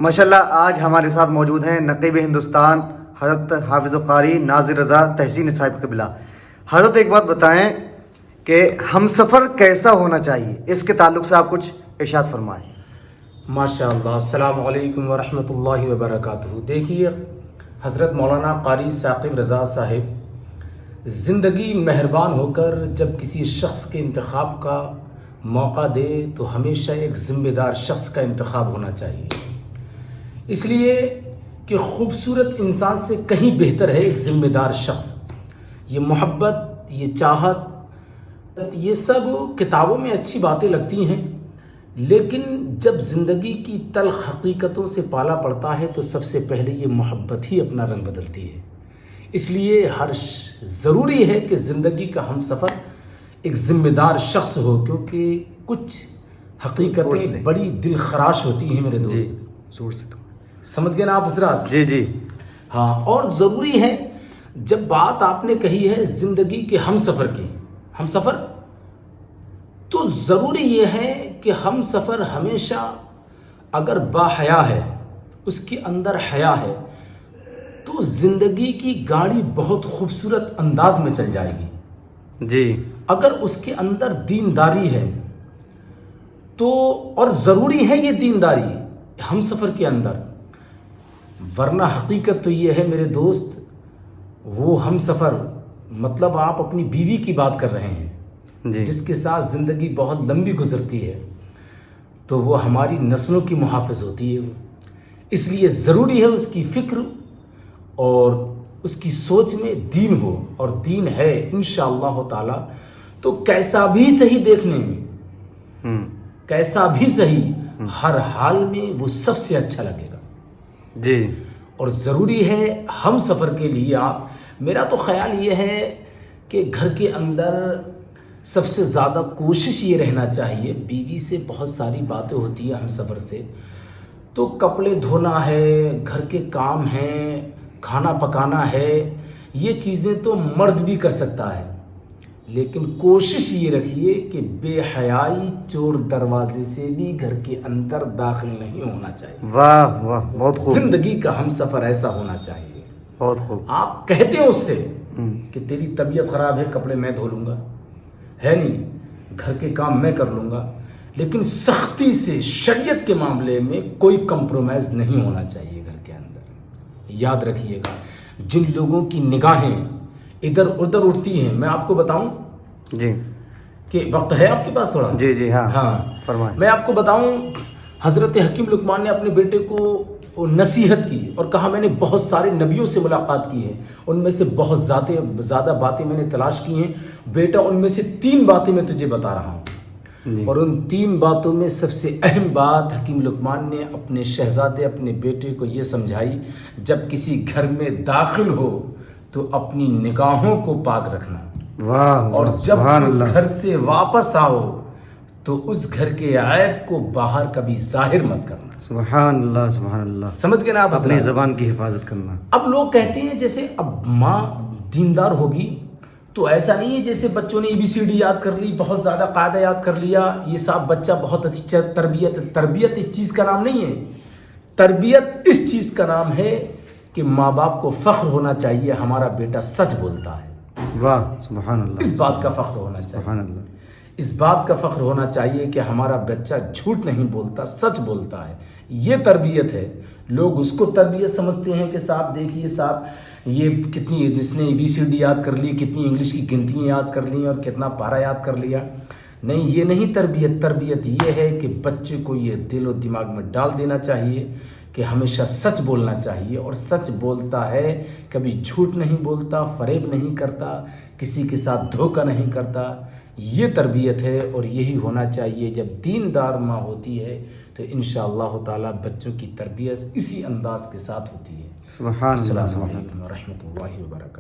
ماشاءاللہ آج ہمارے ساتھ موجود ہیں نقیب ہندوستان حضرت حافظ قاری ناظر رضا تحسین صاحب قبلہ۔ حضرت ایک بات بتائیں کہ ہم سفر کیسا ہونا چاہیے، اس کے تعلق سے آپ کچھ ارشاد فرمائیں۔ ماشاءاللہ، السلام علیکم ورحمۃ اللہ وبرکاتہ۔ دیکھیے، حضرت مولانا قاری ثاقب رضا صاحب زندگی مہربان ہو کر جب کسی شخص کے انتخاب کا موقع دے تو ہمیشہ ایک ذمہ دار شخص کا انتخاب ہونا چاہیے، اس لیے کہ خوبصورت انسان سے کہیں بہتر ہے ایک ذمہ دار شخص۔ یہ محبت، یہ چاہت، یہ سب کتابوں میں اچھی باتیں لگتی ہیں، لیکن جب زندگی کی تلخ حقیقتوں سے پالا پڑتا ہے تو سب سے پہلے یہ محبت ہی اپنا رنگ بدلتی ہے۔ اس لیے ضروری ہے کہ زندگی کا ہم سفر ایک ذمہ دار شخص ہو، کیونکہ کچھ حقیقتیں بڑی دل خراش ہوتی ہیں میرے دوست۔ زور سے سمجھ گئے نا آپ حضرات؟ جی ہاں، اور ضروری ہے جب بات آپ نے کہی ہے زندگی کے ہم سفر کی، ہم سفر، تو ضروری یہ ہے کہ ہم سفر ہمیشہ اگر با حیا ہے، اس کے اندر حیا ہے، تو زندگی کی گاڑی بہت خوبصورت انداز میں چل جائے گی۔ جی، اگر اس کے اندر دینداری ہے تو، اور ضروری ہے یہ دینداری ہم سفر کے اندر، ورنہ حقیقت تو یہ ہے میرے دوست، وہ ہم سفر مطلب آپ اپنی بیوی کی بات کر رہے ہیں، جی، جس کے ساتھ زندگی بہت لمبی گزرتی ہے، تو وہ ہماری نسلوں کی محافظ ہوتی ہے۔ اس لیے ضروری ہے اس کی فکر اور اس کی سوچ میں دین ہو، اور دین ہے انشاءاللہ تعالی تو کیسا بھی صحیح دیکھنے میں، کیسا بھی صحیح، ہر حال میں وہ سب سے اچھا لگے گا۔ جی، اور ضروری ہے ہم سفر کے لیے میرا تو خیال یہ ہے کہ گھر کے اندر سب سے زیادہ کوشش یہ رہنا چاہیے، بیوی سے بہت ساری باتیں ہوتی ہیں ہم سفر سے، تو کپڑے دھونا ہے، گھر کے کام ہیں، کھانا پکانا ہے، یہ چیزیں تو مرد بھی کر سکتا ہے، لیکن کوشش یہ رکھیے کہ بے حیائی چور دروازے سے بھی گھر کے اندر داخل نہیں ہونا چاہیے۔ واہ واہ، بہت خوب، زندگی کا ہم سفر ایسا ہونا چاہیے۔ بہت خوب۔ آپ کہتے ہیں اس سے کہ تیری طبیعت خراب ہے، کپڑے میں دھو لوں گا، ہے نہیں، گھر کے کام میں کر لوں گا، لیکن سختی سے شریعت کے معاملے میں کوئی کمپرومائز نہیں ہونا چاہیے گھر کے اندر۔ یاد رکھیے گا، جن لوگوں کی نگاہیں ادھر ادھر اٹھتی ہیں، میں آپ کو بتاؤں جی، کہ وقت ہے آپ کے پاس تھوڑا؟ جی، ہاں، فرمائیں۔ میں آپ کو بتاؤں، حضرت حکیم لقمان نے اپنے بیٹے کو نصیحت کی اور کہا میں نے بہت سارے نبیوں سے ملاقات کی ہے، ان میں سے بہت زیادہ باتیں میں نے تلاش کی ہیں، بیٹا ان میں سے 3 باتیں میں تجھے بتا رہا ہوں۔ اور ان 3 باتوں میں سب سے اہم بات حکیم لقمان نے اپنے شہزادے، اپنے بیٹے کو یہ سمجھائی، جب کسی گھر میں داخل ہو تو اپنی نگاہوں کو پاک رکھنا، اور جب اس گھر سے واپس آؤ تو اس گھر کے عیب کو باہر کبھی ظاہر مت کرنا۔ سبحان اللہ، سبحان اللہ، سمجھ گئے نا آپ؟ اپنی زبان کی حفاظت کرنا۔ اب لوگ کہتے ہیں جیسے اب ماں دیندار ہوگی تو ایسا نہیں ہے جیسے بچوں نے ABCD یاد کر لی، بہت زیادہ قاعدہ یاد کر لیا، یہ صاحب بچہ بہت اچھی تربیت اس چیز کا نام نہیں ہے۔ تربیت اس چیز کا نام ہے کہ ماں باپ کو فخر ہونا چاہیے ہمارا بیٹا سچ بولتا ہے۔ واہ، سبحان اللہ، اس بات کا فخر ہونا چاہیے، سبحان اللہ، اس بات کا فخر ہونا چاہیے کہ ہمارا بچہ جھوٹ نہیں بولتا، سچ بولتا ہے۔ یہ تربیت ہے۔ لوگ اس کو تربیت سمجھتے ہیں کہ صاحب دیکھیے صاحب یہ کتنی، اس نے ABCD یاد کر لی، کتنی انگلش کی گنتیاں یاد کر لی اور کتنا پارا یاد کر لیا۔ نہیں، یہ نہیں تربیت۔ تربیت یہ ہے کہ بچے کو یہ دل و دماغ میں ڈال دینا چاہیے کہ ہمیشہ سچ بولنا چاہیے، اور سچ بولتا ہے، کبھی جھوٹ نہیں بولتا، فریب نہیں کرتا، کسی کے ساتھ دھوکہ نہیں کرتا۔ یہ تربیت ہے، اور یہی ہونا چاہیے۔ جب دیندار ماں ہوتی ہے تو انشاءاللہ تعالی بچوں کی تربیت اسی انداز کے ساتھ ہوتی ہے۔ سبحان اللہ، السلام سبحان اللہ۔ علیکم ورحمۃ اللہ وبرکاتہ۔